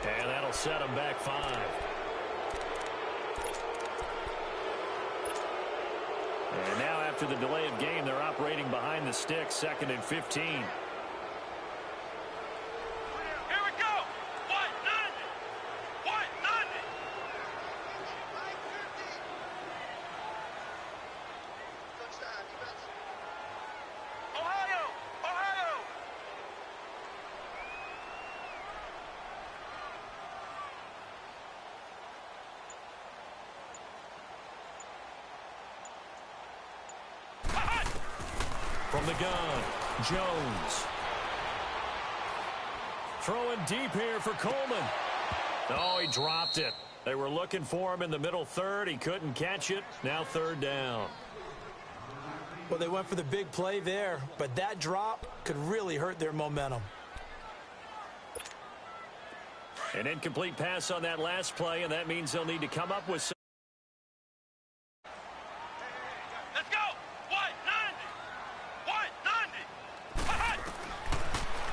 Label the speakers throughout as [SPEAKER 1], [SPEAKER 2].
[SPEAKER 1] And that'll set them back 5. And now after the delay of game, they're operating behind the sticks, 2nd and 15. From the gun, Jones. Throwing deep here for Coleman. Oh, he dropped it. They were looking for him in the middle third. He couldn't catch it. Now 3rd down.
[SPEAKER 2] Well, they went for the big play there, but that drop could really hurt their momentum.
[SPEAKER 1] An incomplete pass on that last play, and that means they'll need to come up with some.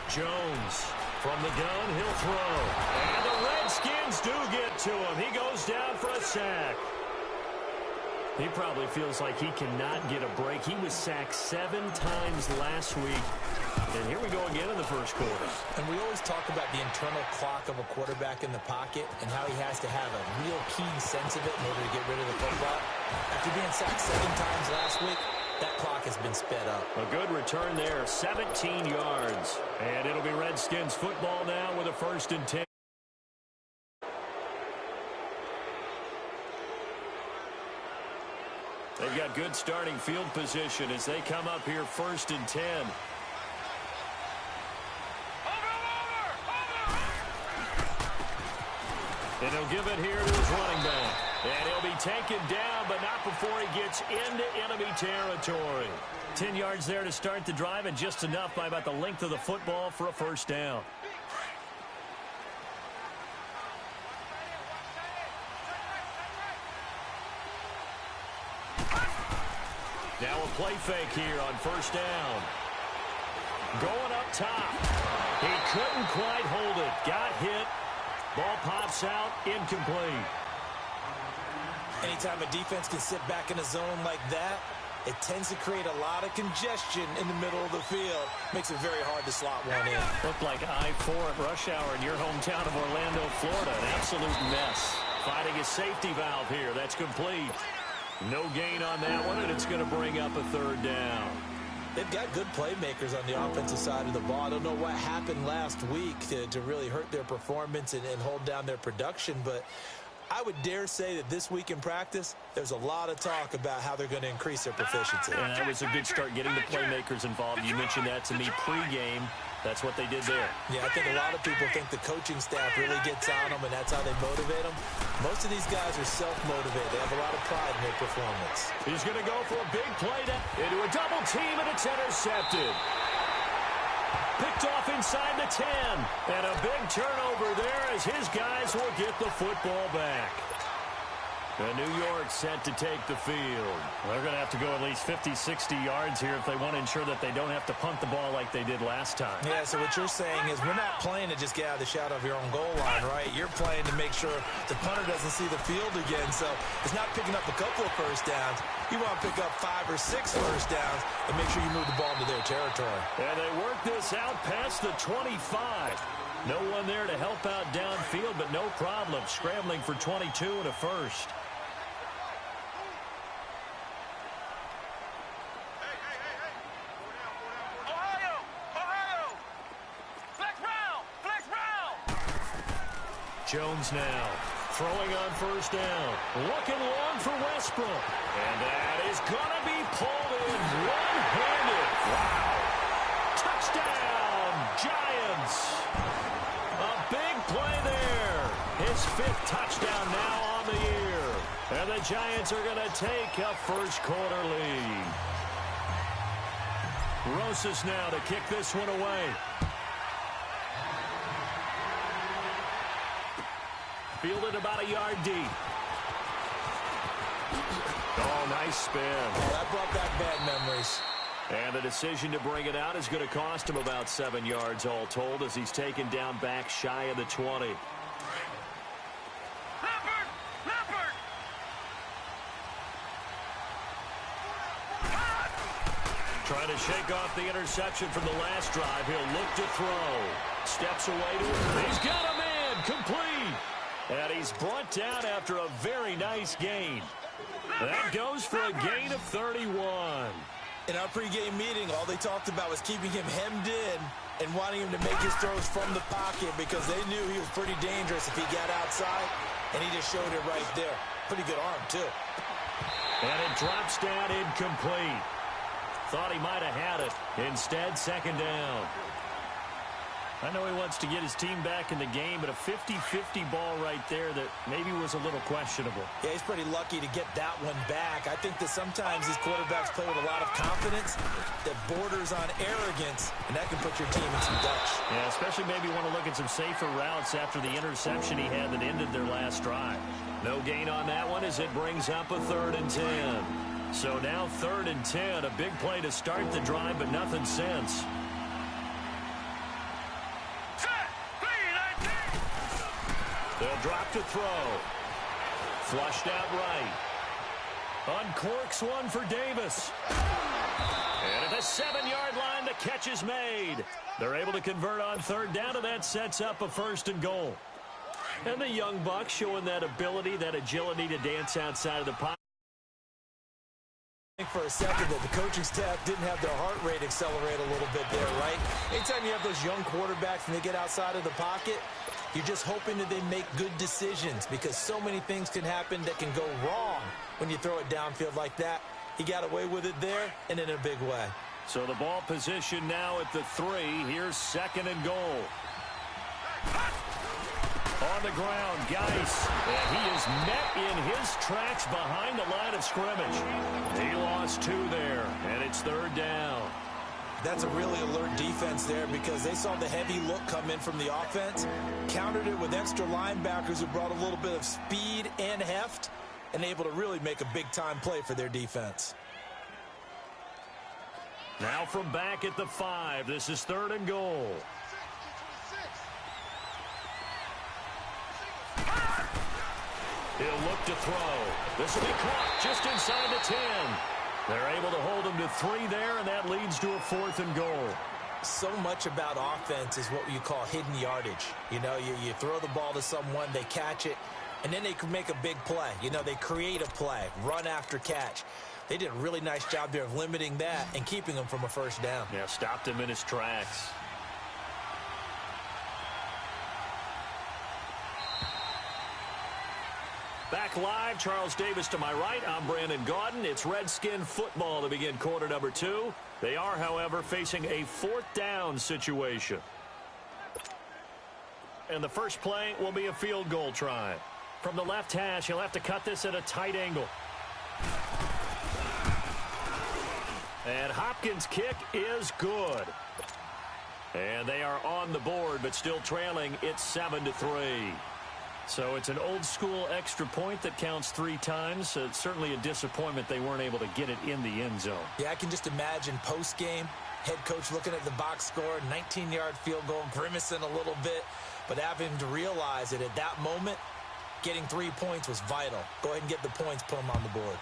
[SPEAKER 1] Jones from the gun, he'll throw. And the Redskins do get to him. He goes down for a sack. He probably feels like he cannot get a break. He was sacked 7 times last week. And here we go again in the first quarter.
[SPEAKER 2] And we always talk about the internal clock of a quarterback in the pocket and how he has to have a real keen sense of it in order to get rid of the football. After being sacked 7 times last week, that clock has been sped up.
[SPEAKER 1] A good return there, 17 yards. And it'll be Redskins football now with a 1st and 10. They've got good starting field position as they come up here 1st and 10. And he'll give it here to his running back. And he'll be taken down, but not before he gets into enemy territory. 10 yards there to start the drive, and just enough by about the length of the football for a 1st down. Now a play fake here on 1st down. Going up top. He couldn't quite hold it. Got hit. Ball pops out, incomplete.
[SPEAKER 2] Anytime a defense can sit back in a zone like that, it tends to create a lot of congestion in the middle of the field. Makes it very hard to slot one in.
[SPEAKER 1] Looked like I-4 at rush hour in your hometown of Orlando, Florida. An absolute mess. Finding a safety valve here. That's complete. No gain on that one, and it's going to bring up a 3rd down.
[SPEAKER 2] They've got good playmakers on the offensive side of the ball. I don't know what happened last week to really hurt their performance and hold down their production, but I would dare say that this week in practice, there's a lot of talk about how they're going to increase their proficiency.
[SPEAKER 1] And that was a good start getting the playmakers involved. You mentioned that to me pregame. That's what they did there.
[SPEAKER 2] Yeah, I think a lot of people think the coaching staff really gets on them, and that's how they motivate them. Most of these guys are self-motivated. They have a lot of pride in their performance.
[SPEAKER 1] He's going to go for a big play into a double team, and it's intercepted. Picked off inside the 10. And a big turnover there as his guys will get the football back. And New York set to take the field. They're going to have to go at least 50, 60 yards here if they want to ensure that they don't have to punt the ball like they did last time.
[SPEAKER 2] Yeah, so what you're saying is we're not playing to just get out of the shadow of your own goal line, right? You're playing to make sure the punter doesn't see the field again. So it's not picking up a couple of 1st downs. You want to pick up 5 or 6 1st downs and make sure you move the ball into their territory.
[SPEAKER 1] And they work this out past the 25. No one there to help out downfield, but no problem. Scrambling for 22 and a 1st. Jones now throwing on 1st down. Looking long for Westbrook. And that is going to be pulled in one-handed. Wow. Touchdown, Giants. A big play there. His 5th touchdown now on the year. And the Giants are going to take a first quarter lead. Rosas now to kick this one away. Fielded about a yard deep. Oh, nice spin.
[SPEAKER 2] Oh, that brought back bad memories.
[SPEAKER 1] And the decision to bring it out is going to cost him about 7 yards all told as he's taken down back shy of the 20. Trying to shake off the interception from the last drive. He'll look to throw. Steps away to it. He's got a man. Complete. And he's brought down after a very nice gain. That goes for a gain of 31.
[SPEAKER 2] In our pregame meeting, all they talked about was keeping him hemmed in and wanting him to make his throws from the pocket because they knew he was pretty dangerous if he got outside, and he just showed it right there. Pretty good arm, too.
[SPEAKER 1] And it drops down incomplete. Thought he might have had it. Instead, second down. I know he wants to get his team back in the game, but a 50-50 ball right there that maybe was a little questionable.
[SPEAKER 2] Yeah, he's pretty lucky to get that one back. I think that sometimes these quarterbacks play with a lot of confidence that borders on arrogance, and that can put your team in some dutch.
[SPEAKER 1] Yeah, especially maybe want to look at some safer routes after the interception he had that ended their last drive. No gain on that one as it brings up a 3rd and 10. So now 3rd and 10, a big play to start the drive, but nothing since. They'll drop to throw. Flushed out right. Uncorks one for Davis. And at the 7-yard line, the catch is made. They're able to convert on 3rd down, and that sets up a 1st and goal. And the young buck showing that ability, that agility to dance outside of the pocket.
[SPEAKER 2] For a second that the coaching staff didn't have their heart rate accelerate a little bit there, right? Anytime you have those young quarterbacks and they get outside of the pocket, you're just hoping that they make good decisions because so many things can happen that can go wrong when you throw it downfield like that. He got away with it there and in a big way.
[SPEAKER 1] So the ball position now at the 3. Here's 2nd and goal. On the ground, Geis, and he is met in his tracks behind the line of scrimmage. He lost 2 there, and it's 3rd down.
[SPEAKER 2] That's a really alert defense there because they saw the heavy look come in from the offense, countered it with extra linebackers who brought a little bit of speed and heft, and able to really make a big-time play for their defense.
[SPEAKER 1] Now from back at the 5, this is 3rd and goal. He'll look to throw. This will be caught just inside the 10. They're able to hold him to 3 there, and that leads to a 4th and goal.
[SPEAKER 2] So much about offense is what you call hidden yardage. You know, you throw the ball to someone, they catch it, and then they can make a big play. You know, they create a play, run after catch. They did a really nice job there of limiting that and keeping him from a 1st down.
[SPEAKER 1] Yeah, stopped him in his tracks. Back live, Charles Davis to my right. I'm Brandon Gaudin. It's Redskin football to begin quarter number 2. They are, however, facing a 4th down situation. And the first play will be a field goal try. From the left hash, he'll have to cut this at a tight angle. And Hopkins' kick is good. And they are on the board, but still trailing. It's 7-3. So it's an old-school extra point that counts 3 times. So it's certainly a disappointment they weren't able to get it in the end zone.
[SPEAKER 2] Yeah, I can just imagine post-game, head coach looking at the box score, 19-yard field goal, grimacing a little bit, but having to realize that at that moment, getting 3 points was vital. Go ahead and get the points, put them on the board.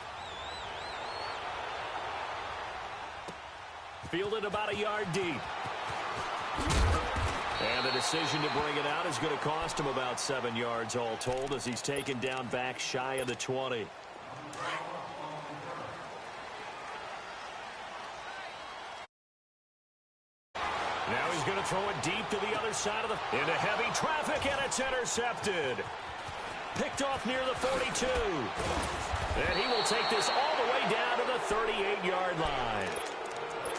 [SPEAKER 1] Fielded about a yard deep. And the decision to bring it out is going to cost him about 7 yards all told as he's taken down back shy of the 20. Now he's going to throw it deep to the other side of the... into heavy traffic, and it's intercepted. Picked off near the 42. And he will take this all the way down to the 38-yard line.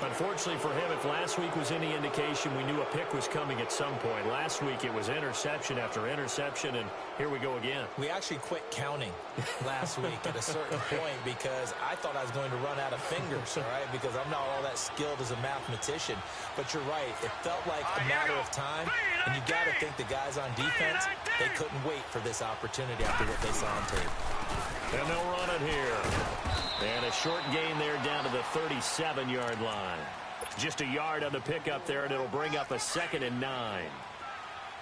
[SPEAKER 1] Unfortunately for him, if last week was any indication, we knew a pick was coming at some point. Last week it was interception after interception, and here we go again.
[SPEAKER 2] We actually quit counting last week at a certain point because I thought I was going to run out of fingers, all right, because I'm not all that skilled as a mathematician. But you're right. It felt like a matter of time, and you got to think the guys on defense, they couldn't wait for this opportunity after what they saw on tape.
[SPEAKER 1] And they'll run it here. And a short gain there down to the 37-yard line. Just a yard on the pickup there, and it'll bring up a 2nd and 9.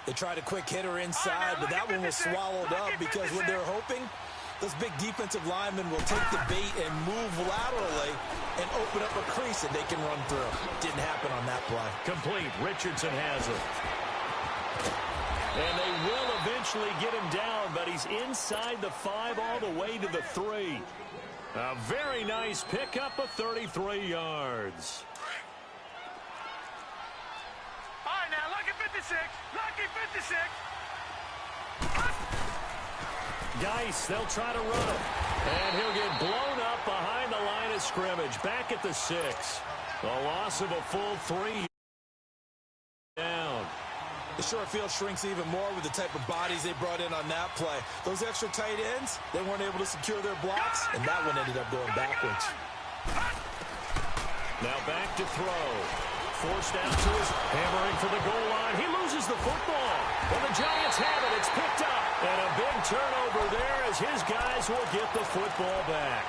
[SPEAKER 2] They tried a quick hitter inside, but that one was swallowed up because what they're hoping those big defensive linemen will take the bait and move laterally and open up a crease that they can run through. Didn't happen on that play.
[SPEAKER 1] Complete. Richardson has it. And they will eventually get him down, but he's inside the 5 all the way to the 3. A very nice pickup of 33 yards.
[SPEAKER 3] All right, now, lucky 56. Lucky 56.
[SPEAKER 1] Geis, they'll try to run him. And he'll get blown up behind the line of scrimmage. Back at the 6. The loss of a full 3 down.
[SPEAKER 2] The short field shrinks even more with the type of bodies they brought in on that play. Those extra tight ends, they weren't able to secure their blocks, and that one ended up going backwards.
[SPEAKER 1] Now back to throw. Forced out to his hammering for the goal line. He loses the football. And the Giants have it. It's picked up. And a big turnover there as his guys will get the football back.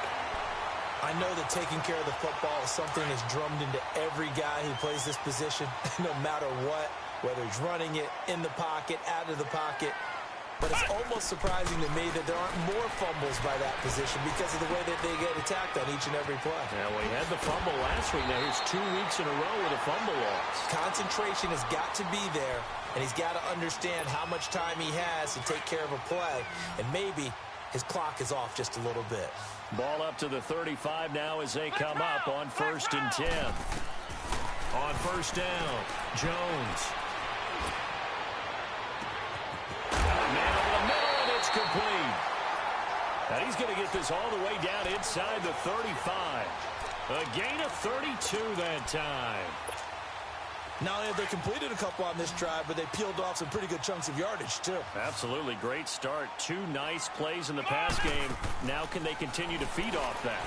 [SPEAKER 2] I know that taking care of the football is something that's drummed into every guy who plays this position, no matter what, whether he's running it, in the pocket, out of the pocket. But it's almost surprising to me that there aren't more fumbles by that position because of the way that they get attacked on each and every play.
[SPEAKER 1] Yeah, well, he had the fumble last week. Now he's 2 weeks in a row with a fumble loss.
[SPEAKER 2] Concentration has got to be there, and he's got to understand how much time he has to take care of a play. And maybe his clock is off just a little bit.
[SPEAKER 1] Ball up to the 35 now as they come up on 1st and 10. On 1st down, Jones. Man over the middle, and it's complete. And he's going to get this all the way down inside the 35. A gain of 32 that time.
[SPEAKER 2] Not only have they completed a couple on this drive, but they peeled off some pretty good chunks of yardage, too.
[SPEAKER 1] Absolutely. Great start. 2 nice plays in the pass game. Now can they continue to feed off that?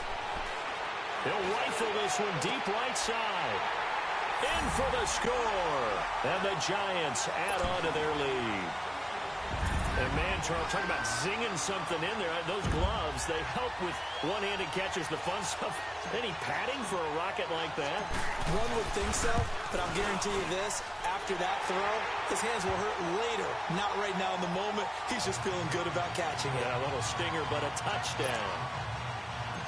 [SPEAKER 1] He'll rifle this one deep right side. In for the score. And the Giants add on to their lead. And, man, Charles, talking about zinging something in there. Those gloves, they help with one-handed catches, the fun stuff. Any padding for a rocket like that?
[SPEAKER 2] One would think so, but I'll guarantee you this. After that throw, his hands will hurt later. Not right now in the moment. He's just feeling good about catching it.
[SPEAKER 1] Yeah, a little stinger, but a touchdown.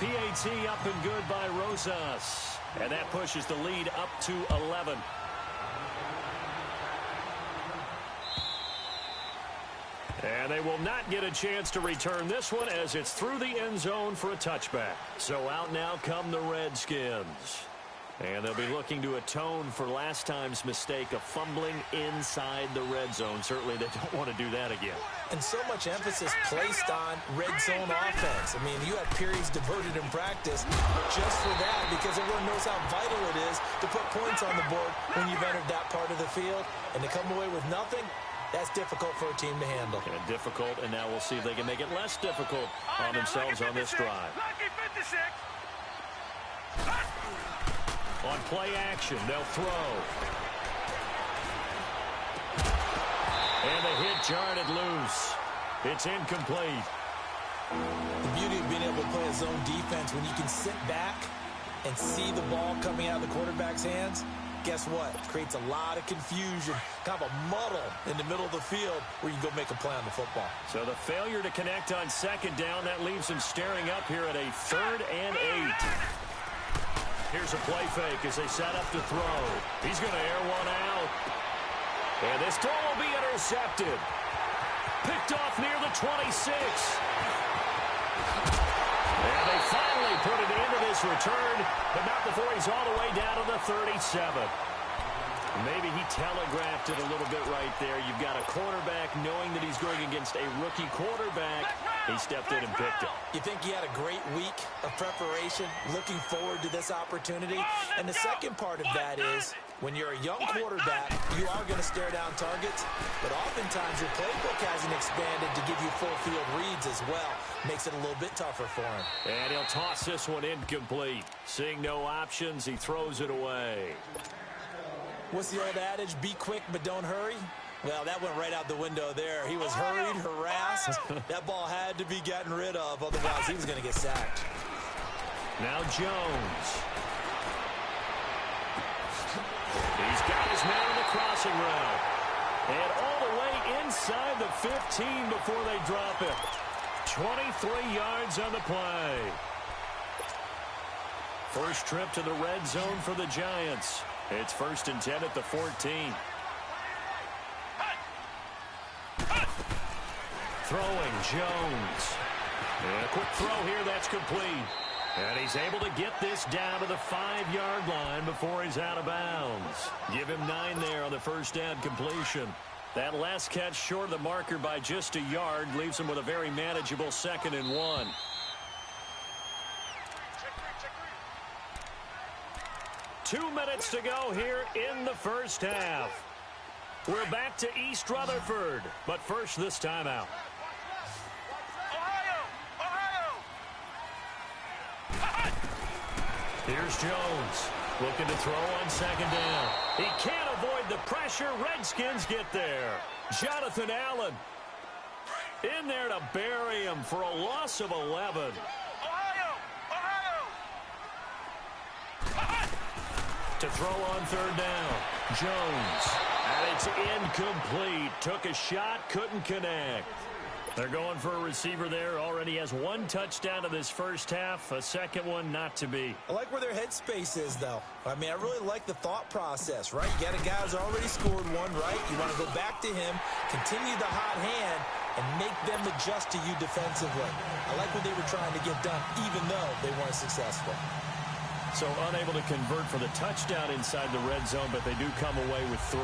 [SPEAKER 1] PAT up and good by Rosas. And that pushes the lead up to 11. And they will not get a chance to return this one as it's through the end zone for a touchback. So out now come the Redskins. And they'll be looking to atone for last time's mistake of fumbling inside the red zone. Certainly they don't want to do that again.
[SPEAKER 2] And so much emphasis placed on red zone offense. I mean, you have periods devoted in practice just for that because everyone knows how vital it is to put points on the board when you've entered that part of the field. And to come away with nothing, that's difficult for a team to handle.
[SPEAKER 1] And difficult, and now we'll see if they can make it less difficult on themselves on this drive.
[SPEAKER 3] Lucky 56.
[SPEAKER 1] On play action, they'll throw. And the hit jarred it loose. It's incomplete.
[SPEAKER 2] The beauty of being able to play a zone defense when you can sit back and see the ball coming out of the quarterback's hands, guess what? It creates a lot of confusion, kind of a muddle in the middle of the field where you can go make a play on the football.
[SPEAKER 1] So the failure to connect on 2nd down, that leaves him staring up here at a 3rd and 8. Here's a play fake as they set up to throw. He's going to air one out. And this throw will be intercepted. Picked off near the 26. And they finally put it into this return, but not before he's all the way down to the 37. Maybe he telegraphed it a little bit right there. You've got a quarterback knowing that he's going against a rookie quarterback. He stepped in and picked it.
[SPEAKER 2] You think he had a great week of preparation, looking forward to this opportunity? And the second part of that is, when you're a young quarterback, you are going to stare down targets, but oftentimes your playbook hasn't expanded to give you full field reads as well. Makes it a little bit tougher for him.
[SPEAKER 1] And he'll toss this one incomplete. Seeing no options, he throws it away.
[SPEAKER 2] What's the old adage? Be quick, but don't hurry. Well, that went right out the window there. He was hurried, harassed. That ball had to be gotten rid of, otherwise he was going to get sacked.
[SPEAKER 1] Now Jones. He's got his man on the crossing route. And all the way inside the 15 before they drop it. 23 yards on the play. First trip to the red zone for the Giants. It's 1st and 10 at the 14. Throwing Jones. And a quick throw here that's complete. And he's able to get this down to the 5-yard line before he's out of bounds. Give him 9 there on the first down completion. That last catch short of the marker by just a yard leaves him with a very manageable 2nd and 1. Two minutes to go here in the first half. We're back to East Rutherford, but first this timeout. Here's Jones, looking to throw on 2nd down. He can't avoid the pressure. Redskins get there. Jonathan Allen in there to bury him for a loss of 11. To throw on 3rd down. Jones, and it's incomplete. Took a shot, couldn't connect. They're going for a receiver there. Already has 1 touchdown in this first half. A second one not to be.
[SPEAKER 2] I like where their headspace is, though. I mean, I really like the thought process, right? You got a guy who's already scored 1, right? You want to go back to him, continue the hot hand, and make them adjust to you defensively. I like what they were trying to get done, even though they weren't successful.
[SPEAKER 1] So unable to convert for the touchdown inside the red zone, but they do come away with 3.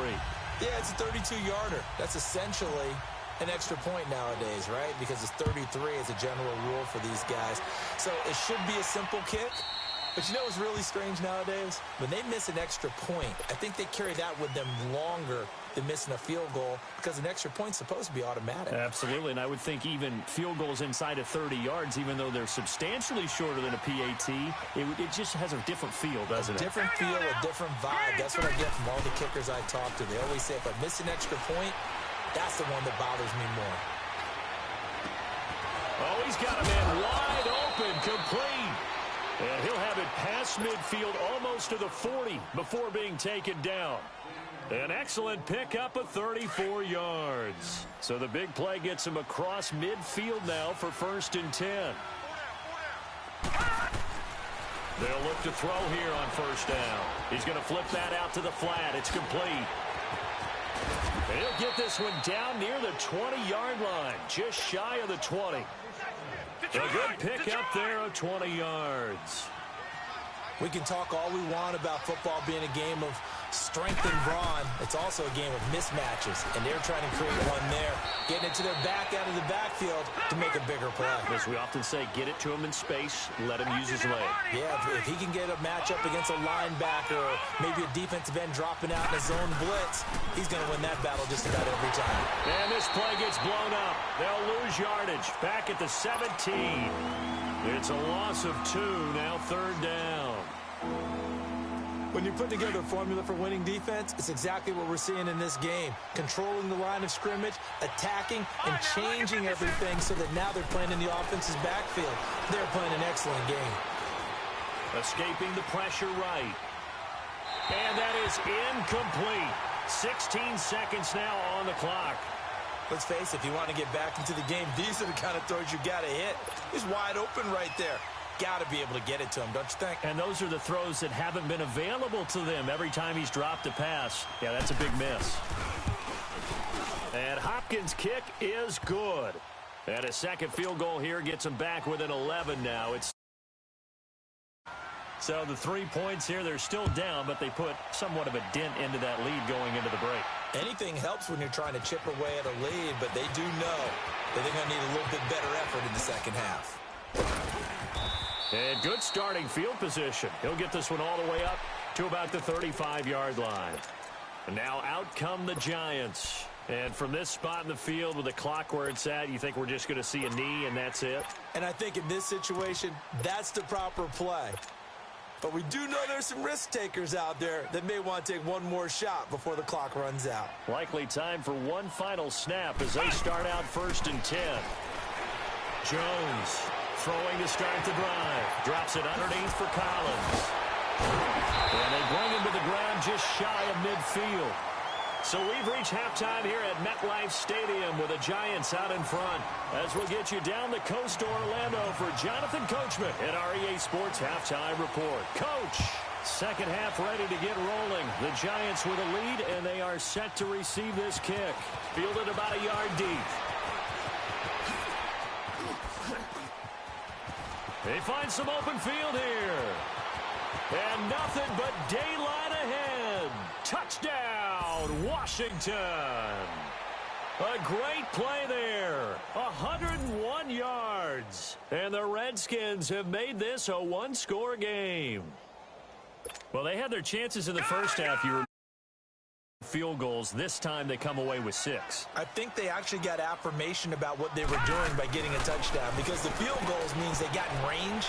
[SPEAKER 2] Yeah, it's a 32-yarder. That's essentially an extra point nowadays, right? Because it's 33 as a general rule for these guys. So it should be a simple kick. But you know what's really strange nowadays? When they miss an extra point, I think they carry that with them longer than missing a field goal because an extra point's supposed to be automatic.
[SPEAKER 1] Absolutely, and I would think even field goals inside of 30 yards, even though they're substantially shorter than a PAT, it just has a different feel, doesn't it?
[SPEAKER 2] A different feel, a different vibe. That's what I get from all the kickers I talk to. They always say if I miss an extra point, that's the one that bothers me more.
[SPEAKER 1] Oh, he's got a man wide open, complete. And he'll have it past midfield almost to the 40 before being taken down. An excellent pickup of 34 yards. So the big play gets him across midfield now for 1st and 10. They'll look to throw here on 1st down. He's going to flip that out to the flat. It's complete. He'll get this one down near the 20-yard line, just shy of the 20. A good pickup there of 20 yards.
[SPEAKER 2] We can talk all we want about football being a game of strength and brawn. It's also a game of mismatches, and they're trying to create one there, getting it to their back out of the backfield to make a bigger play.
[SPEAKER 1] As we often say, get it to him in space, let him use his leg.
[SPEAKER 2] Yeah, if he can get a matchup against a linebacker or maybe a defensive end dropping out in a zone blitz, he's going to win that battle just about every time.
[SPEAKER 1] And this play gets blown up. They'll lose yardage. Back at the 17. It's a loss of 2, now 3rd down.
[SPEAKER 2] When you put together a formula for winning defense, it's exactly what we're seeing in this game. Controlling the line of scrimmage, attacking, and changing everything so that now they're playing in the offense's backfield. They're playing an excellent game.
[SPEAKER 1] Escaping the pressure right. And that is incomplete. 16 seconds now on the clock.
[SPEAKER 2] Let's face it, if you want to get back into the game, these are the kind of throws you got to hit. He's wide open right there. Got to be able to get it to him, don't you think?
[SPEAKER 1] And those are the throws that haven't been available to them every time he's dropped a pass. Yeah, that's a big miss. And Hopkins' kick is good. And a second field goal here gets him back within 11 now. So the 3 points here, they're still down, but they put somewhat of a dent into that lead going into the break.
[SPEAKER 2] Anything helps when you're trying to chip away at a lead, but they do know that they're going to need a little bit better effort in the second half.
[SPEAKER 1] And good starting field position. He'll get this one all the way up to about the 35-yard line. And now out come the Giants. And from this spot in the field with the clock where it's at, you think we're just going to see a knee and that's it?
[SPEAKER 2] And I think in this situation, that's the proper play. But we do know there's some risk takers out there that may want to take one more shot before the clock runs out.
[SPEAKER 1] Likely time for one final snap as they start out 1st and 10. Jones throwing to start the drive. Drops it underneath for Collins. And they bring him to the ground just shy of midfield. So we've reached halftime here at MetLife Stadium with the Giants out in front. As we'll get you down the coast to Orlando for Jonathan Coachman at our EA Sports Halftime Report. Coach, second half ready to get rolling. The Giants with a lead, and they are set to receive this kick. Fielded about a yard deep. They find some open field here. And nothing but daylight ahead. Touchdown, Washington. A great play there. 101 yards. And the Redskins have made this a one-score game. Well, they had their chances in the first half. You were field goals. This time they come away with 6.
[SPEAKER 2] I think they actually got affirmation about what they were doing by getting a touchdown, because the field goals means they got in range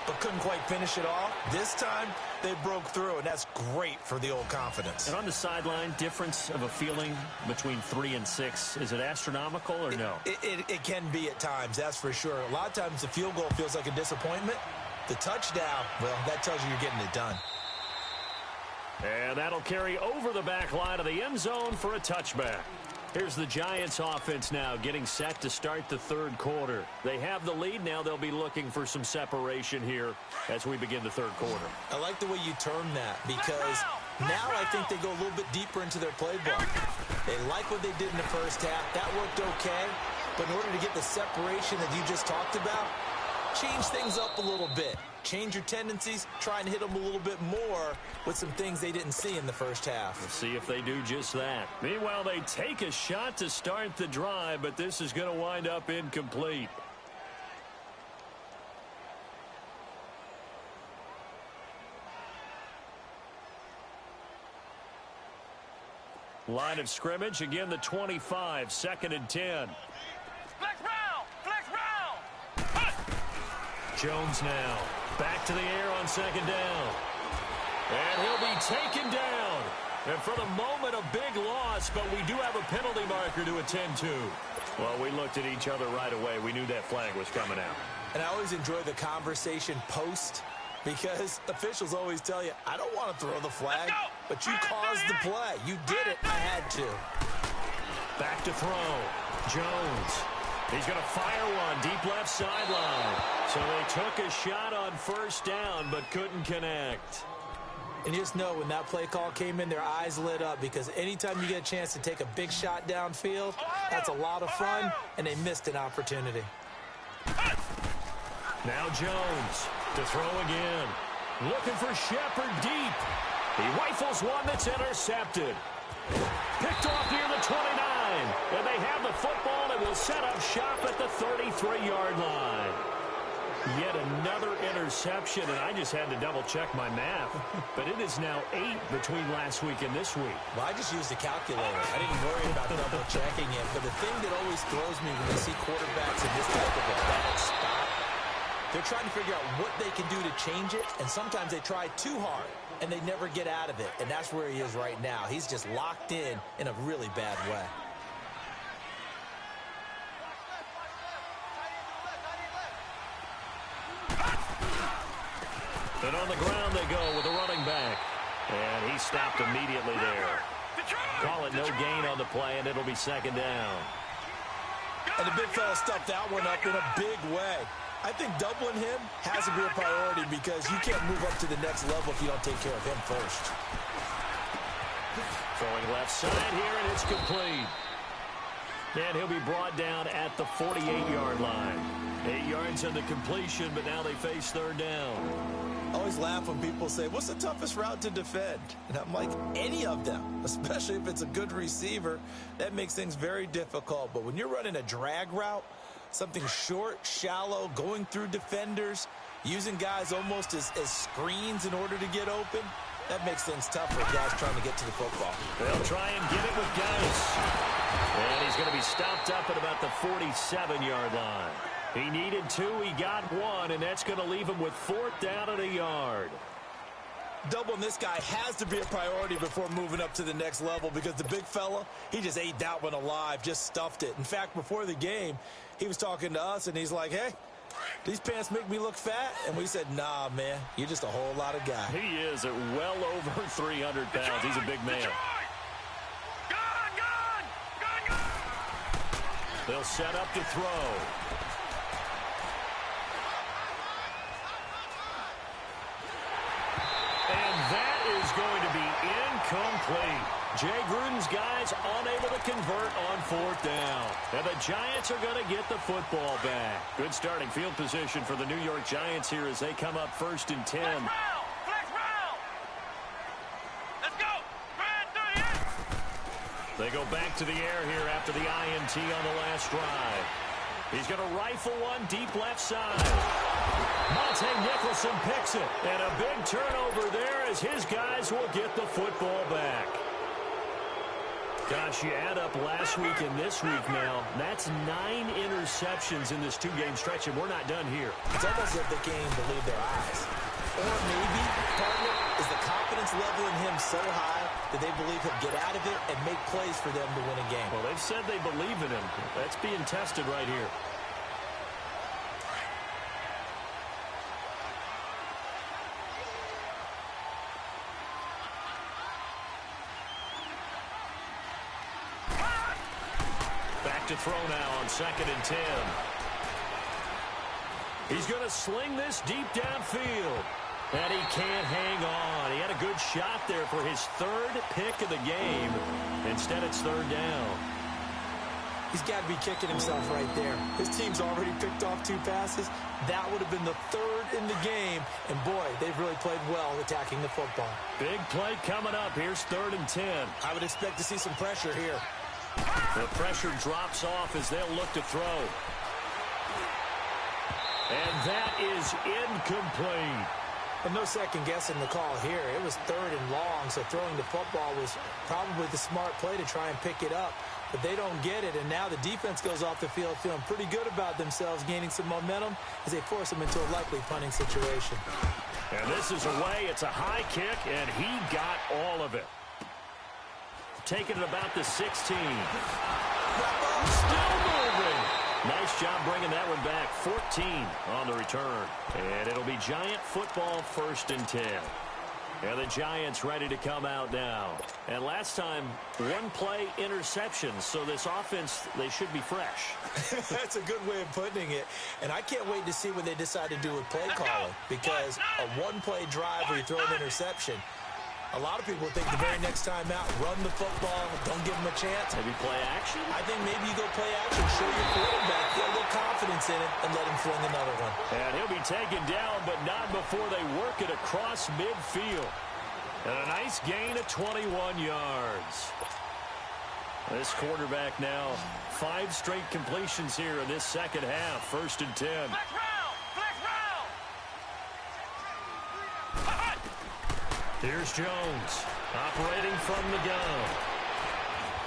[SPEAKER 2] but couldn't quite finish it all. This time they broke through, and that's great for the old confidence.
[SPEAKER 1] And on the sideline, difference of a feeling between 3 and 6, is it astronomical or no?
[SPEAKER 2] It can be at times, that's for sure. A lot of times the field goal feels like a disappointment. The touchdown, well, that tells you you're getting it done.
[SPEAKER 1] And that'll carry over the back line of the end zone for a touchback. Here's the Giants offense now getting set to start the third quarter. They have the lead. Now they'll be looking for some separation here as we begin the third quarter.
[SPEAKER 2] I like the way you term that, because now I think they go a little bit deeper into their playbook. They like what they did in the first half. That worked okay. But in order to get the separation that you just talked about, change things up a little bit. Change your tendencies, try and hit them a little bit more with some things they didn't see in the first half.
[SPEAKER 1] We'll see if they do just that. Meanwhile, they take a shot to start the drive, but this is going to wind up incomplete. Line of scrimmage, again the 25, 2nd and 10.
[SPEAKER 3] Flex round! Flex round!
[SPEAKER 1] Jones now. Back to the air on 2nd down. And he'll be taken down. And for the moment, a big loss, but we do have a penalty marker to attend to. Well, we looked at each other right away. We knew that flag was coming out.
[SPEAKER 2] And I always enjoy the conversation post, because officials always tell you, I don't want to throw the flag, but you caused the play. You did it. I had to.
[SPEAKER 1] Back to throw. Jones. He's going to fire one deep left sideline. So they took a shot on 1st down, but couldn't connect.
[SPEAKER 2] And just know when that play call came in, their eyes lit up, because anytime you get a chance to take a big shot downfield, that's a lot of fun, and they missed an opportunity.
[SPEAKER 1] Now Jones to throw again. Looking for Shepard deep. He rifles one that's intercepted. Picked off near the 29. And they have the football and will set up shop at the 33-yard line. Yet another interception, and I just had to double-check my math. But it is now 8 between last week and this week.
[SPEAKER 2] Well, I just used a calculator. I didn't worry about double-checking it. But the thing that always throws me when I see quarterbacks in this type of a bad spot, they're trying to figure out what they can do to change it, and sometimes they try too hard, and they never get out of it. And that's where he is right now. He's just locked in a really bad way.
[SPEAKER 1] And on the ground they go with a running back. And he stopped immediately there. Call it no gain on the play, and it'll be 2nd down.
[SPEAKER 2] And the big fella stuffed that one up in a big way. I think doubling him has to be a priority, because you can't move up to the next level if you don't take care of him first.
[SPEAKER 1] Throwing left side here, and it's complete. And he'll be brought down at the 48-yard line. 8 yards on the completion, but now they face 3rd down.
[SPEAKER 2] I always laugh when people say, what's the toughest route to defend? And I'm like, any of them, especially if it's a good receiver. That makes things very difficult. But when you're running a drag route, something short, shallow, going through defenders, using guys almost as screens in order to get open, that makes things tough for guys trying to get to the football.
[SPEAKER 1] They'll try and get it with Geis. And he's going to be stopped up at about the 47-yard line. He needed 2, he got 1, and that's going to leave him with 4th down and a yard.
[SPEAKER 2] Doubling this guy has to be a priority before moving up to the next level, because the big fella, he just ate that one alive, just stuffed it. In fact, before the game, he was talking to us, and he's like, hey, these pants make me look fat? And we said, nah, man, you're just a whole lot of guy.
[SPEAKER 1] He is at well over 300 pounds. He's a big man. They'll set up to throw. And that is going to be incomplete. Jay Gruden's guys unable to convert on 4th down. And the Giants are going to get the football back. Good starting field position for the New York Giants here as they come up 1st and 10.
[SPEAKER 3] Flex round. Let's go.
[SPEAKER 1] They go back to the air here after the INT on the last drive. He's going to rifle one deep left side. Monte Nicholson picks it. And a big turnover there as his guys will get the football back. Gosh, you add up last week and this week now, that's 9 interceptions in this 2-game stretch, and we're not done here.
[SPEAKER 2] It's almost as if the game believed their eyes. Or maybe, partner, is the confidence level in him so high that they believe he'll get out of it and make plays for them to win a game.
[SPEAKER 1] Well, they've said they believe in him. That's being tested right here. Back to throw now on 2nd and 10. He's going to sling this deep downfield. And he can't hang on. He had a good shot there for his 3rd pick of the game. Instead, it's 3rd down.
[SPEAKER 2] He's got to be kicking himself right there. His team's already picked off 2 passes. That would have been the 3rd in the game. And, boy, they've really played well attacking the football.
[SPEAKER 1] Big play coming up. Here's 3rd and 10.
[SPEAKER 2] I would expect to see some pressure here.
[SPEAKER 1] The pressure drops off as they'll look to throw. And that is incomplete.
[SPEAKER 2] And no second guessing the call here. It was 3rd and long, so throwing the football was probably the smart play to try and pick it up. But they don't get it, and now the defense goes off the field feeling pretty good about themselves, gaining some momentum as they force them into a likely punting situation.
[SPEAKER 1] And this is away. It's a high kick, and he got all of it. Taking it about the 16. Still moving. Nice job bringing that one back. 14 on the return. And it'll be Giant football 1st and 10. And the Giants ready to come out now. And last time, 1-play interceptions. So this offense, they should be fresh.
[SPEAKER 2] That's a good way of putting it. And I can't wait to see what they decide to do with play calling. Because a 1-play drive where you throw an interception, a lot of people think the very next time out, run the football, don't give them a chance.
[SPEAKER 1] Maybe play action?
[SPEAKER 2] I think maybe you go play action, show your quarterback, get a little confidence in it, and let him fling another one.
[SPEAKER 1] And he'll be taken down, but not before they work it across midfield. And a nice gain of 21 yards. This quarterback now, 5 straight completions here in this second half. 1st and 10.
[SPEAKER 3] Flex round. Flex round.
[SPEAKER 1] Here's Jones, operating from the gun.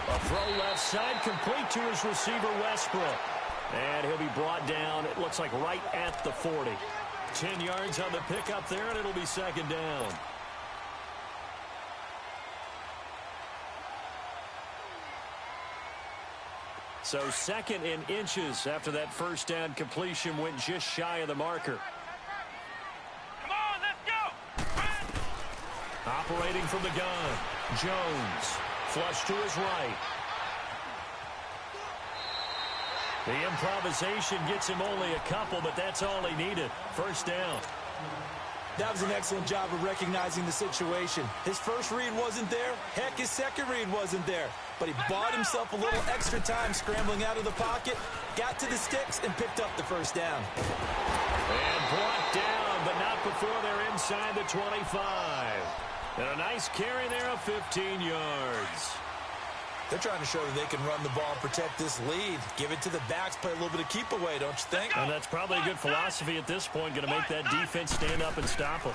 [SPEAKER 1] A throw left side, complete to his receiver, Westbrook. And he'll be brought down, it looks like right at the 40. 10 yards on the pickup there, and it'll be 2nd down. So 2nd in inches after that 1st down completion went just shy of the marker.
[SPEAKER 3] Come on, let's go.
[SPEAKER 1] Operating from the gun, Jones, flush to his right. The improvisation gets him only a couple, but that's all he needed. 1st down.
[SPEAKER 2] That was an excellent job of recognizing the situation. His first read wasn't there. Heck, his second read wasn't there. But he bought himself a little extra time scrambling out of the pocket, got to the sticks, and picked up the 1st down.
[SPEAKER 1] And brought down, but not before they're inside the 25. And a nice carry there of 15 yards.
[SPEAKER 2] They're trying to show that they can run the ball and protect this lead. Give it to the backs, play a little bit of keep away, don't you think?
[SPEAKER 1] And that's probably a good philosophy at this point, going to make that defense stand up and stop them.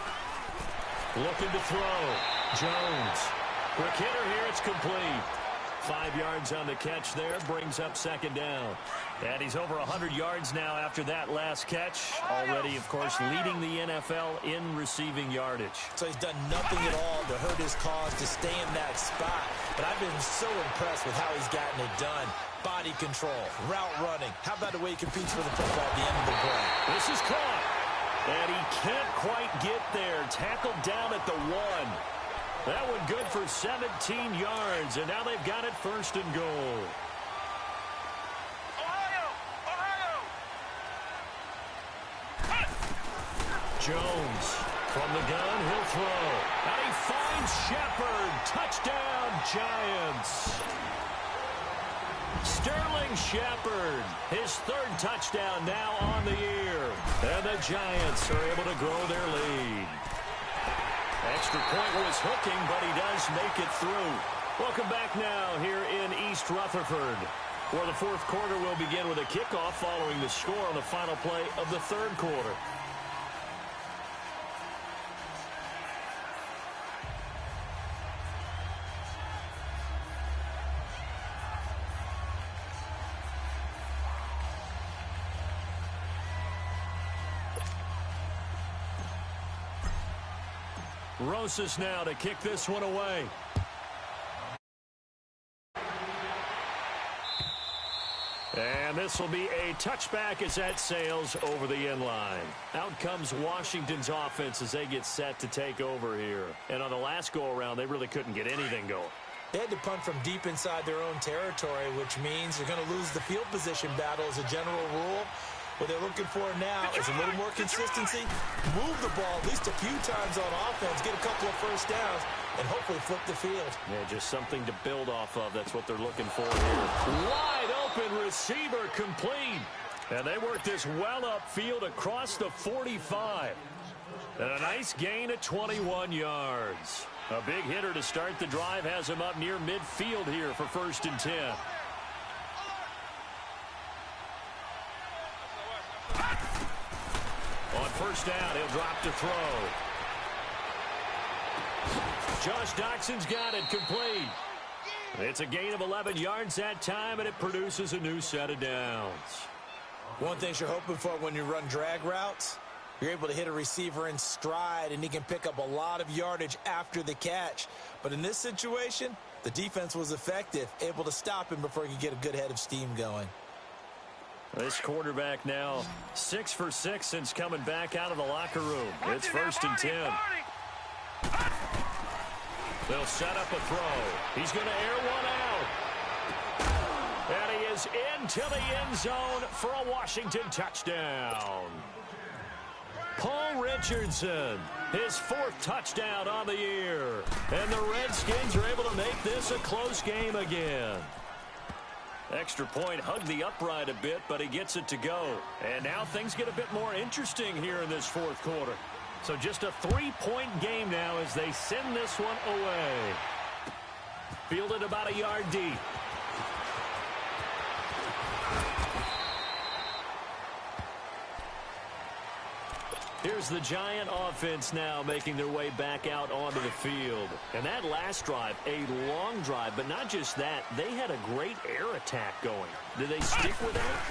[SPEAKER 1] Looking to throw. Jones. Quick hitter here, it's complete. 5 yards on the catch there, brings up 2nd down. And he's over 100 yards now after that last catch. Already, of course, leading the NFL in receiving yardage.
[SPEAKER 2] So he's done nothing at all to hurt his cause to stay in that spot. But I've been so impressed with how he's gotten it done. Body control, route running. How about the way he competes for the football at the end of the play?
[SPEAKER 1] This is caught. And he can't quite get there. Tackled down at the 1. That one good for 17 yards, and now they've got it 1st and goal. Jones. From the gun, he'll throw. And he finds Shepard. Touchdown, Giants. Sterling Shepard, his third touchdown now on the year. And the Giants are able to grow their lead. Extra point was hooking, but he does make it through. Welcome back now here in East Rutherford, where the fourth quarter will begin with a kickoff following the score on the final play of the third quarter. Rosas now to kick this one away. And this will be a touchback as that sails over the end line. Out comes Washington's offense as they get set to take over here. And on the last go-around, they really couldn't get anything going.
[SPEAKER 2] They had to punt from deep inside their own territory, which means they're going to lose the field position battle as a general rule. What they're looking for now is a little more consistency, move the ball at least a few times on offense, get a couple of first downs, and hopefully flip the field.
[SPEAKER 1] Yeah, just something to build off of. That's what they're looking for here. Wide open receiver complete. And they work this well upfield across the 45. And a nice gain of 21 yards. A big hitter to start the drive has him up near midfield here for 1st and 10. On first down, he'll drop to throw. Josh Doxson's got it complete. It's a gain of 11 yards that time, and it produces a new set of downs.
[SPEAKER 2] One thing you're hoping for when you run drag routes, you're able to hit a receiver in stride, and he can pick up a lot of yardage after the catch. But in this situation, the defense was effective, able to stop him before he could get a good head of steam going.
[SPEAKER 1] This quarterback now 6 for 6 since coming back out of the locker room. It's 1st and 10. They'll set up a throw. He's going to air one out. And he is into the end zone for a Washington touchdown. Paul Richardson, his 4th touchdown on the year. And the Redskins are able to make this a close game again. Extra point hugged the upright a bit, but he gets it to go. And now things get a bit more interesting here in this 4th quarter. So just a 3-point game now as they send this one away. Fielded about a yard deep. Here's the Giant offense now making their way back out onto the field. And that last drive, a long drive, but not just that, they had a great air attack going. Did they stick with that?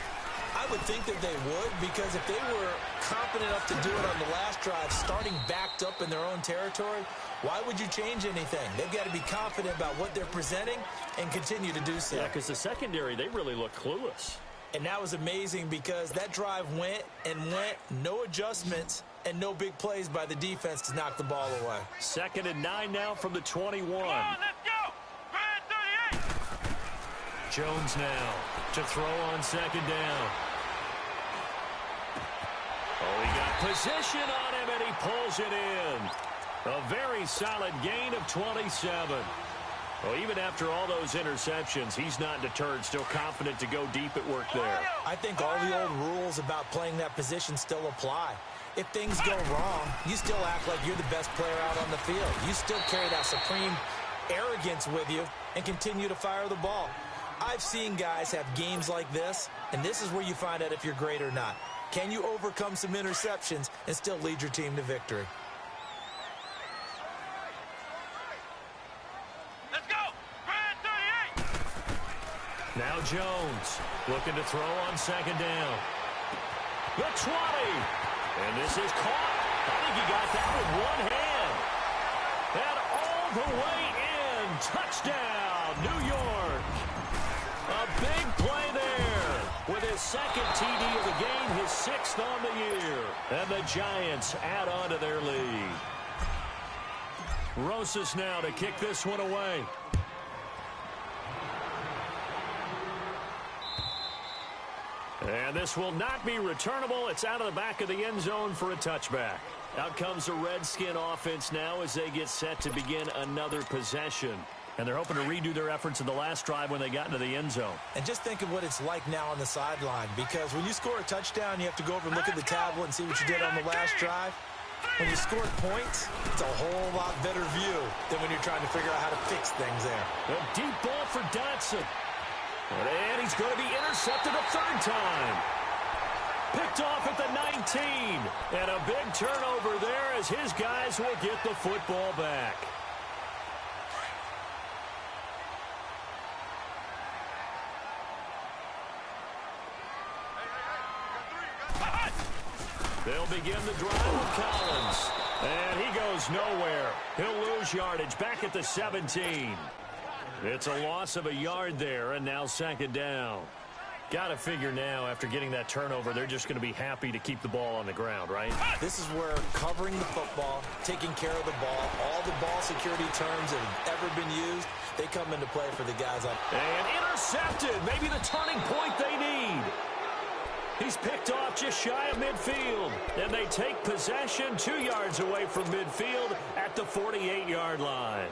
[SPEAKER 2] I would think that they would, because if they were confident enough to do it on the last drive, starting backed up in their own territory, why would you change anything? They've got to be confident about what they're presenting and continue to do so.
[SPEAKER 1] Yeah, because the secondary, they really look clueless.
[SPEAKER 2] And that was amazing because that drive went and went, no adjustments, and no big plays by the defense to knock the ball away.
[SPEAKER 1] 2nd and 9 now from the 21.
[SPEAKER 3] Come on, let's go! Red 38!
[SPEAKER 1] Jones now to throw on 2nd down. Oh, he got position on him, and he pulls it in. A very solid gain of 27. Well, even after all those interceptions, he's not deterred, still confident to go deep at work there.
[SPEAKER 2] I think all the old rules about playing that position still apply. If things go wrong, you still act like you're the best player out on the field. You still carry that supreme arrogance with you and continue to fire the ball. I've seen guys have games like this, and this is where you find out if you're great or not. Can you overcome some interceptions and still lead your team to victory?
[SPEAKER 1] Now Jones looking to throw on 2nd down. The 20. And this is caught. I think he got that with one hand. And all the way in. Touchdown, New York. A big play there with his 2nd TD of the game, his 6th on the year. And the Giants add on to their lead. Rosas now to kick this one away. And this will not be returnable. It's out of the back of the end zone for a touchback. Out comes the Redskin offense now as they get set to begin another possession. And they're hoping to redo their efforts in the last drive when they got into the end zone.
[SPEAKER 2] And just think of what it's like now on the sideline, because when you score a touchdown, you have to go over and look at the tablet and see what you did on the last drive. When you scored points, it's a whole lot better view than when you're trying to figure out how to fix things there.
[SPEAKER 1] A deep ball for Dotson. And he's going to be intercepted a third time. Picked off at the 19. And a big turnover there as his guys will get the football back. They'll begin the drive with Collins. And he goes nowhere. He'll lose yardage back at the 17. It's a loss of a yard there, and now second down. Got to figure now, after getting that turnover, they're just going to be happy to keep the ball on the ground, right?
[SPEAKER 2] This is where covering the football, taking care of the ball, all the ball security terms that have ever been used, they come into play for the guys up.
[SPEAKER 1] And intercepted. Maybe the turning point they need. He's picked off just shy of midfield. And they take possession 2 yards away from midfield at the 48-yard line.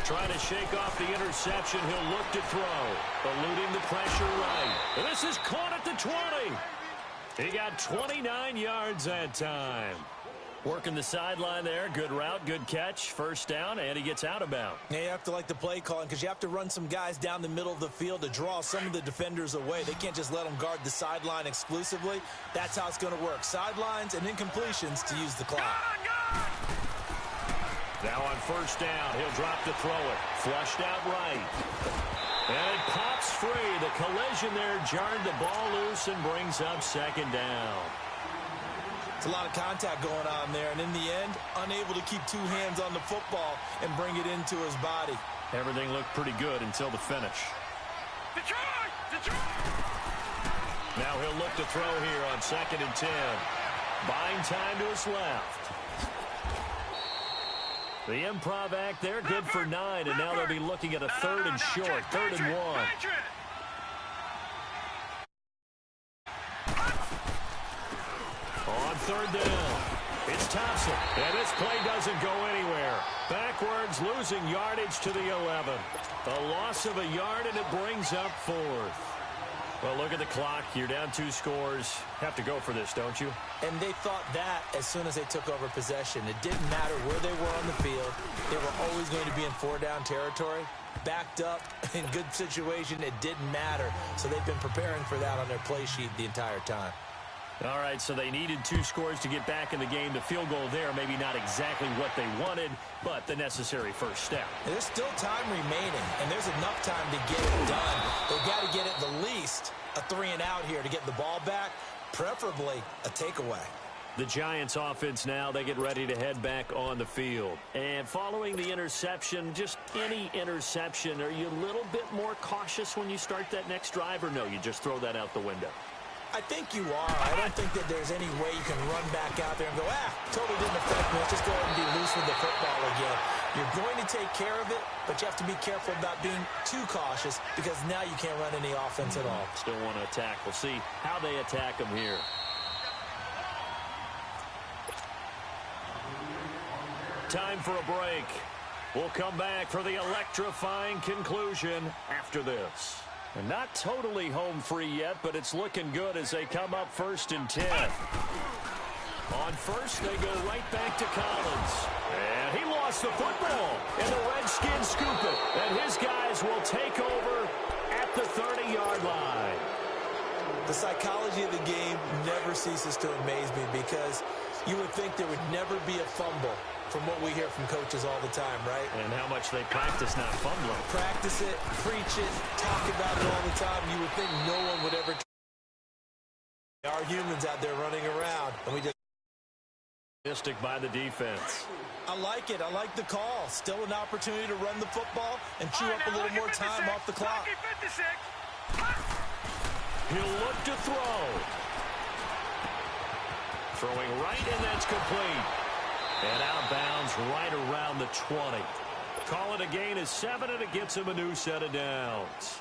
[SPEAKER 1] Trying to shake off the interception. He'll look to throw. Eluding the pressure right. And this is caught at the 20. He got 29 yards that time. Working the sideline there. Good route, good catch. First down, and he gets out of bounds.
[SPEAKER 2] Yeah, you have to like the play calling because you have to run some guys down the middle of the field to draw some of the defenders away. They can't just let them guard the sideline exclusively. That's how it's going to work. Sidelines and incompletions to use the clock.
[SPEAKER 1] Now on first down, he'll drop to throw it. Flushed out right. And it pops free. The collision there jarred the ball loose and brings up second down.
[SPEAKER 2] It's a lot of contact going on there, and in the end, unable to keep 2 hands on the football and bring it into his body.
[SPEAKER 1] Everything looked pretty good until the finish. Now he'll look to throw here on 2nd and 10. Buying time to his left. The improv act there, good for 9, and now they'll be looking at a 3rd and short, 3rd and 1. On 3rd down, it's Thompson, and this play doesn't go anywhere. Backwards, losing yardage to the 11. A loss of a yard, and it brings up 4th. Well, look at the clock. You're down 2 scores. Have to go for this, don't you?
[SPEAKER 2] And they thought that as soon as they took over possession. It didn't matter where they were on the field. They were always going to be in 4-down territory. Backed up, in good situation, it didn't matter. So they've been preparing for that on their play sheet the entire time.
[SPEAKER 1] All right, so they needed 2 scores to get back in the game. The field goal there, maybe not exactly what they wanted, but the necessary first step.
[SPEAKER 2] And there's still time remaining, and there's enough time to get it done. They've got to get at the least a 3-and-out here to get the ball back, preferably a takeaway.
[SPEAKER 1] The Giants offense now, they get ready to head back on the field. And following the interception, just any interception, are you a little bit more cautious when you start that next drive, or no, you just throw that out the window?
[SPEAKER 2] I think you are. I don't think that there's any way you can run back out there and go, totally didn't affect me. Let's just go ahead and be loose with the football again. You're going to take care of it, but you have to be careful about being too cautious because now you can't run any offense at all.
[SPEAKER 1] Still want to attack. We'll see how they attack them here. Time for a break. We'll come back for the electrifying conclusion after this. And not totally home free yet, but it's looking good as they come up 1st and 10. On first, they go right back to Collins. And he lost the football. And the Redskins scoop it. And his guys will take over at the 30-yard line.
[SPEAKER 2] The psychology of the game never ceases to amaze me because you would think there would never be a fumble from what we hear from coaches all the time, right?
[SPEAKER 1] And how much they practice not fumbling.
[SPEAKER 2] Practice it, preach it, talk about it all the time. You would think no one would ever. There are humans out there running around, and we just.
[SPEAKER 1] By the defense.
[SPEAKER 2] I like it. I like the call. Still an opportunity to run the football and chew up a little more time off the clock.
[SPEAKER 1] He'll look to throw. Throwing right, and that's complete. And out of bounds right around the 20. Call it a gain of 7, and it gets him a new set of downs.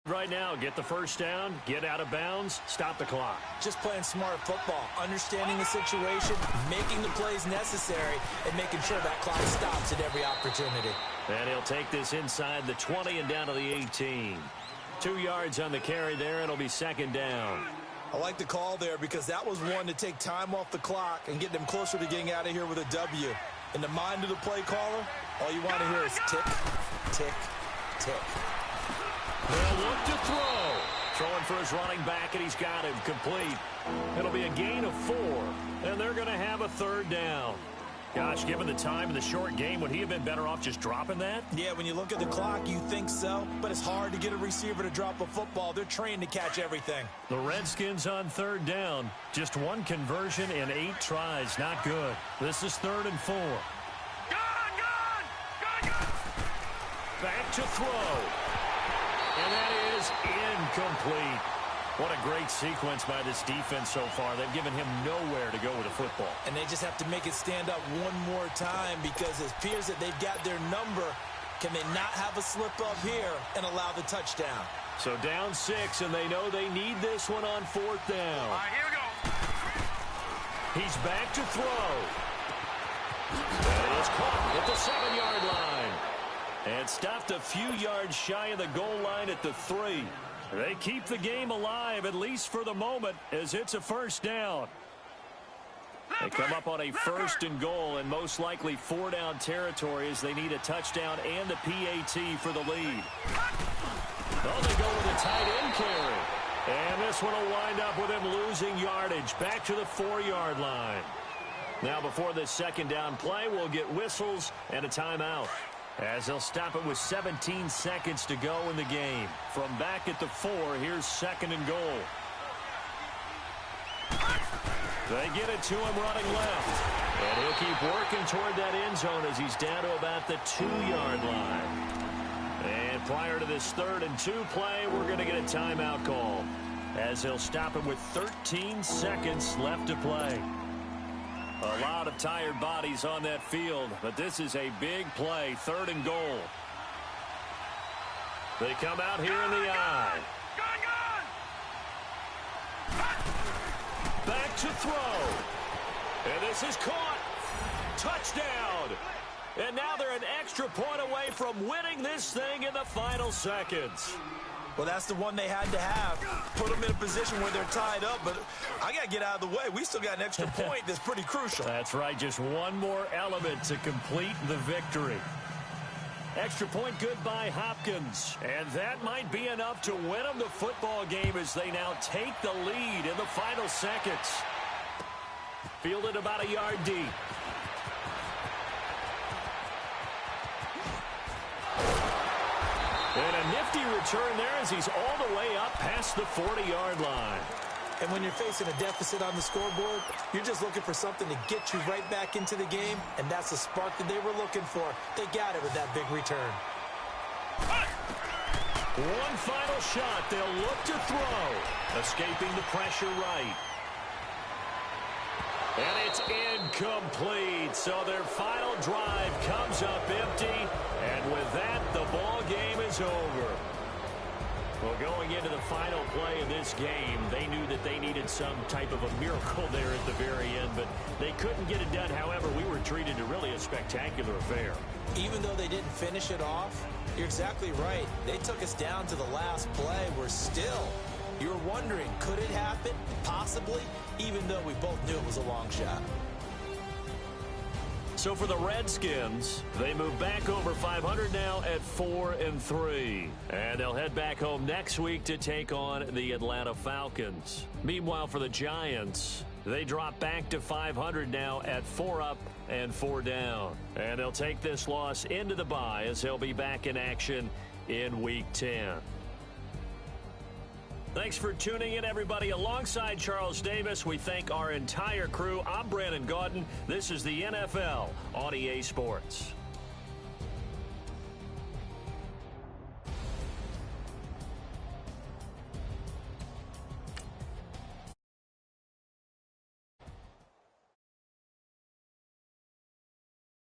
[SPEAKER 1] Right now, get the first down, get out of bounds, stop the clock.
[SPEAKER 2] Just playing smart football, understanding the situation, making the plays necessary, and making sure that clock stops at every opportunity.
[SPEAKER 1] And he'll take this inside the 20 and down to the 18. 2 yards on the carry there. It'll be second down.
[SPEAKER 2] I like the call there because that was one to take time off the clock and get them closer to getting out of here with a W. In the mind of the play caller, all you want to hear is tick, tick, tick.
[SPEAKER 1] They'll look to throw. Throwing for his running back, and he's got him complete. It'll be a gain of 4, and they're going to have a third down. Gosh, given the time in the short game, would he have been better off just dropping that?
[SPEAKER 2] Yeah, when you look at the clock, you think so, but it's hard to get a receiver to drop a football. They're trained to catch everything.
[SPEAKER 1] The Redskins on third down. Just 1 conversion in 8 tries. Not good. This is 3rd and 4. Back to throw. And that is incomplete. What a great sequence by this defense so far. They've given him nowhere to go with the football.
[SPEAKER 2] And they just have to make it stand up one more time because it appears that they've got their number. Can they not have a slip up here and allow the touchdown?
[SPEAKER 1] So down 6, and they know they need this one on 4th down.
[SPEAKER 3] All right, here we go.
[SPEAKER 1] He's back to throw. That is caught at the 7-yard line. And stopped a few yards shy of the goal line at the 3. They keep the game alive, at least for the moment, as it's a first down. They come up on a 1st and goal, and most likely 4-down territory as they need a touchdown and a PAT for the lead. Oh, they go with a tight end carry. And this one will wind up with him losing yardage back to the 4-yard line. Now, before this second down play, we'll get whistles and a timeout, as they'll stop it with 17 seconds to go in the game. From back at the 4, here's 2nd and goal. They get it to him running left. And he'll keep working toward that end zone as he's down to about the 2-yard line. And prior to this 3rd and 2 play, we're going to get a timeout call, as they'll stop it with 13 seconds left to play. A lot of tired bodies on that field, but this is a big play, 3rd and goal. They come out here in the eye. Back to throw. And this is caught. Touchdown. And now they're an extra point away from winning this thing in the final seconds.
[SPEAKER 2] Well, that's the one they had to have. Put them in a position where they're tied up, but I got to get out of the way. We still got an extra point that's pretty crucial.
[SPEAKER 1] That's right, just one more element to complete the victory. Extra point good by Hopkins, and that might be enough to win them the football game as they now take the lead in the final seconds. Fielded about a yard deep. And a nifty return there as he's all the way up past the 40-yard line.
[SPEAKER 2] And when you're facing a deficit on the scoreboard, you're just looking for something to get you right back into the game, and that's the spark that they were looking for. They got it with that big return.
[SPEAKER 1] One final shot. They'll look to throw. Escaping the pressure right. And it's incomplete. So their final drive comes up empty. And with that, the ball game is over. Well, going into the final play of this game, they knew that they needed some type of a miracle there at the very end, but they couldn't get it done. However, we were treated to really a spectacular affair.
[SPEAKER 2] Even though they didn't finish it off, you're exactly right. They took us down to the last play. We're still, you're wondering, could it happen? Possibly, even though we both knew it was a long shot.
[SPEAKER 1] So for the Redskins, they move back over 500 now at 4-3. And they'll head back home next week to take on the Atlanta Falcons. Meanwhile, for the Giants, they drop back to 500 now at 4 up and 4 down. And they'll take this loss into the bye as they'll be back in action in Week 10. Thanks for tuning in, everybody. Alongside Charles Davis, we thank our entire crew. I'm Brandon Gaudin. This is the NFL on EA Sports.